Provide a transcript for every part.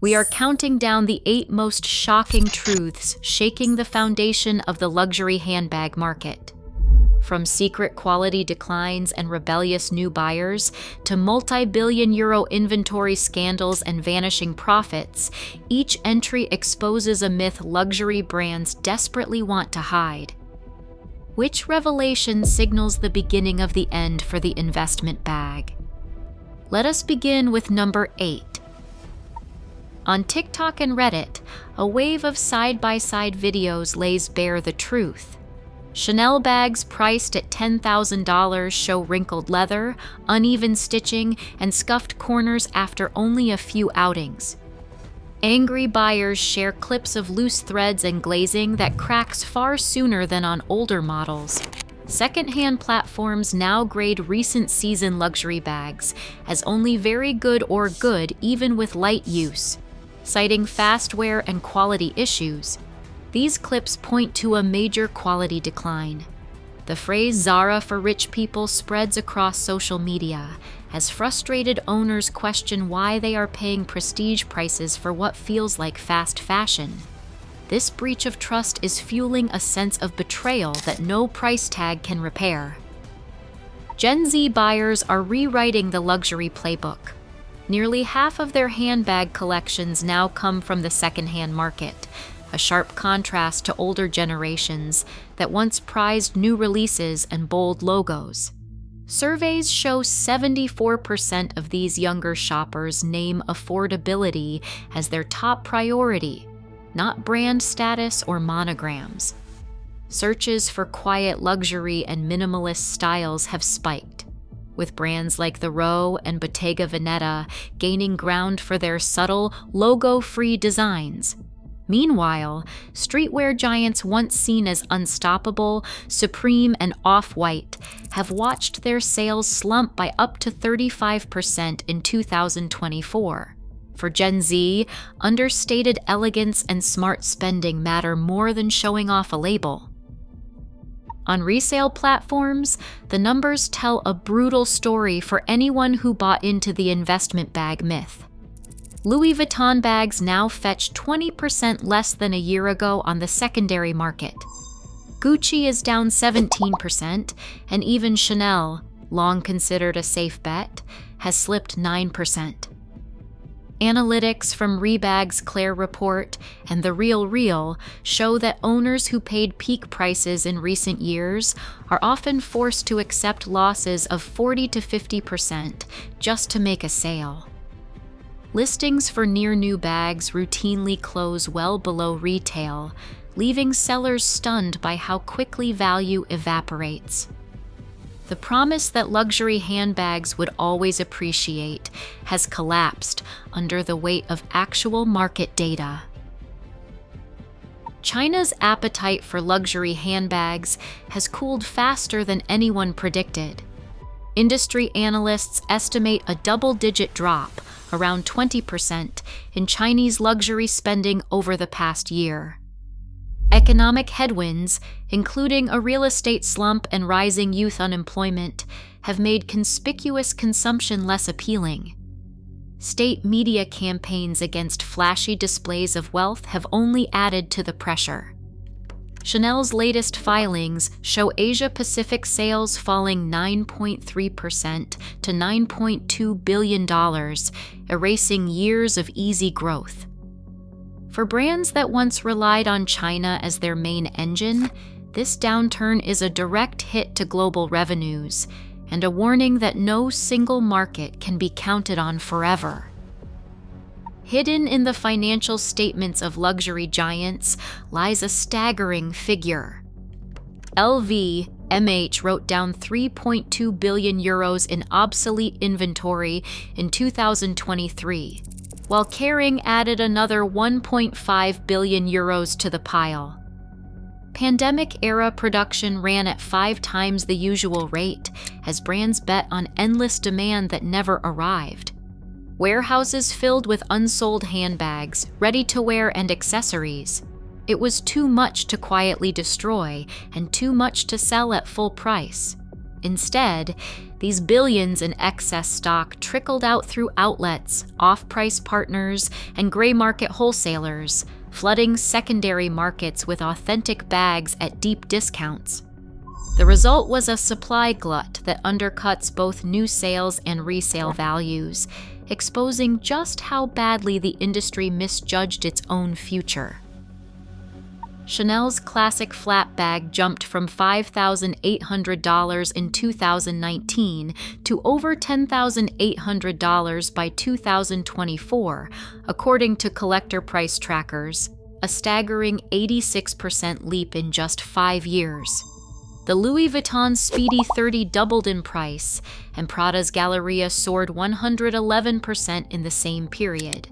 We are counting down the 8 most shocking truths shaking the foundation of the luxury handbag market. From secret quality declines and rebellious new buyers to multi-billion euro inventory scandals and vanishing profits, each entry exposes a myth luxury brands desperately want to hide. Which revelation signals the beginning of the end for the investment bag? Let us begin with number 8. On TikTok and Reddit, a wave of side-by-side videos lays bare the truth. Chanel bags priced at $10,000 show wrinkled leather, uneven stitching, and scuffed corners after only a few outings. Angry buyers share clips of loose threads and glazing that cracks far sooner than on older models. Secondhand platforms now grade recent season luxury bags as only very good or good even with light use, citing fast wear and quality issues. These clips point to a major quality decline. The phrase "Zara for rich people" spreads across social media as frustrated owners question why they are paying prestige prices for what feels like fast fashion. This breach of trust is fueling a sense of betrayal that no price tag can repair. Gen Z buyers are rewriting the luxury playbook. Nearly half of their handbag collections now come from the secondhand market, a sharp contrast to older generations that once prized new releases and bold logos. Surveys show 74% of these younger shoppers name affordability as their top priority, not brand status or monograms. Searches for quiet luxury and minimalist styles have spiked, with brands like the Row and Bottega Veneta gaining ground for their subtle, logo-free designs. Meanwhile, streetwear giants once seen as unstoppable, Supreme and Off-White have watched their sales slump by up to 35% in 2024. For Gen Z, understated elegance and smart spending matter more than showing off a label. On resale platforms, the numbers tell a brutal story for anyone who bought into the investment bag myth. Louis Vuitton bags now fetch 20% less than a year ago on the secondary market. Gucci is down 17%, and even Chanel, long considered a safe bet, has slipped 9%. Analytics from Rebag's Claire report and The Real show that owners who paid peak prices in recent years are often forced to accept losses of 40 to 50% just to make a sale. Listings for near-new bags routinely close well below retail, leaving sellers stunned by how quickly value evaporates. The promise that luxury handbags would always appreciate has collapsed under the weight of actual market data. China's appetite for luxury handbags has cooled faster than anyone predicted. Industry analysts estimate a double-digit drop, around 20%, in Chinese luxury spending over the past year. Economic headwinds, including a real estate slump and rising youth unemployment, have made conspicuous consumption less appealing. State media campaigns against flashy displays of wealth have only added to the pressure. Chanel's latest filings show Asia-Pacific sales falling 9.3% to $9.2 billion, erasing years of easy growth. For brands that once relied on China as their main engine, this downturn is a direct hit to global revenues and a warning that no single market can be counted on forever. Hidden in the financial statements of luxury giants lies a staggering figure. LVMH wrote down 3.2 billion euros in obsolete inventory in 2023, while Kering added another 1.5 billion euros to the pile. Pandemic-era production ran at 5 times the usual rate as brands bet on endless demand that never arrived. Warehouses filled with unsold handbags, ready-to-wear and accessories. It was too much to quietly destroy and too much to sell at full price. Instead, these billions in excess stock trickled out through outlets, off-price partners, and gray market wholesalers, flooding secondary markets with authentic bags at deep discounts. The result was a supply glut that undercuts both new sales and resale values, exposing just how badly the industry misjudged its own future. Chanel's classic flat bag jumped from $5,800 in 2019 to over $10,800 by 2024, according to collector price trackers, a staggering 86% leap in just 5 years. The Louis Vuitton Speedy 30 doubled in price, and Prada's Galleria soared 111% in the same period.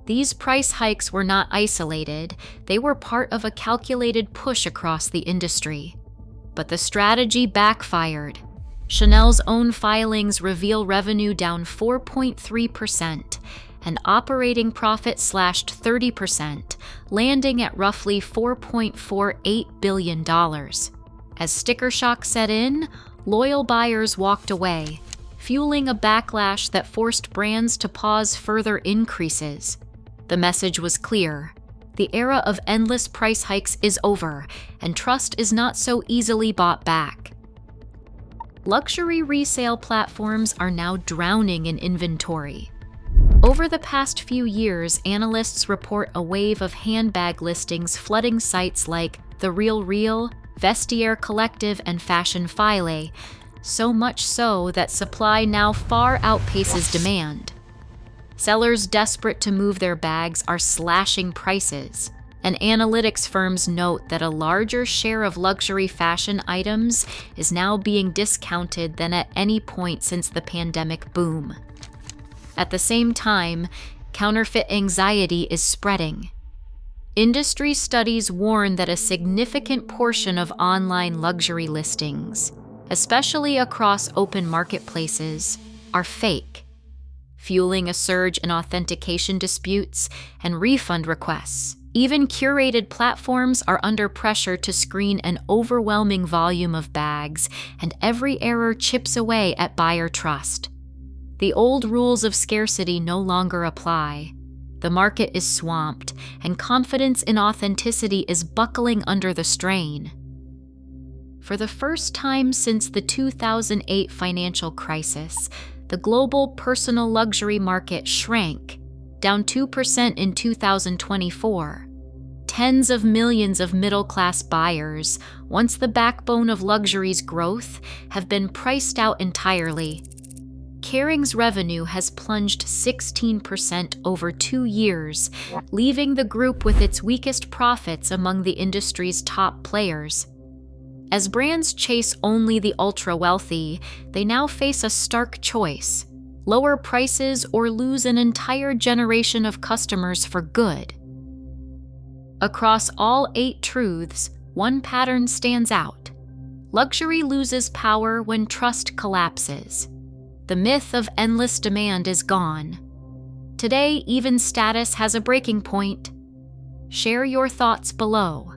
These price hikes were not isolated, they were part of a calculated push across the industry. But the strategy backfired. Chanel's own filings reveal revenue down 4.3%, and operating profit slashed 30%, landing at roughly $4.48 billion. As sticker shock set in, loyal buyers walked away, fueling a backlash that forced brands to pause further increases. The message was clear. The era of endless price hikes is over, and trust is not so easily bought back. Luxury resale platforms are now drowning in inventory. Over the past few years, analysts report a wave of handbag listings flooding sites like The Real Real, Vestiaire Collective, and Fashion File, so much so that supply now far outpaces demand. Sellers desperate to move their bags are slashing prices, and analytics firms note that a larger share of luxury fashion items is now being discounted than at any point since the pandemic boom. At the same time, counterfeit anxiety is spreading. Industry studies warn that a significant portion of online luxury listings, especially across open marketplaces, are fake, fueling a surge in authentication disputes and refund requests. Even curated platforms are under pressure to screen an overwhelming volume of bags, and every error chips away at buyer trust. The old rules of scarcity no longer apply. The market is swamped, and confidence in authenticity is buckling under the strain. For the first time since the 2008 financial crisis, the global personal luxury market shrank, down 2% in 2024. Tens of millions of middle-class buyers, once the backbone of luxury's growth, have been priced out entirely. Kering's revenue has plunged 16% over 2 years, leaving the group with its weakest profits among the industry's top players. As brands chase only the ultra-wealthy, they now face a stark choice: lower prices or lose an entire generation of customers for good. Across all 8 truths, one pattern stands out. Luxury loses power when trust collapses. The myth of endless demand is gone. Today, even status has a breaking point. Share your thoughts below.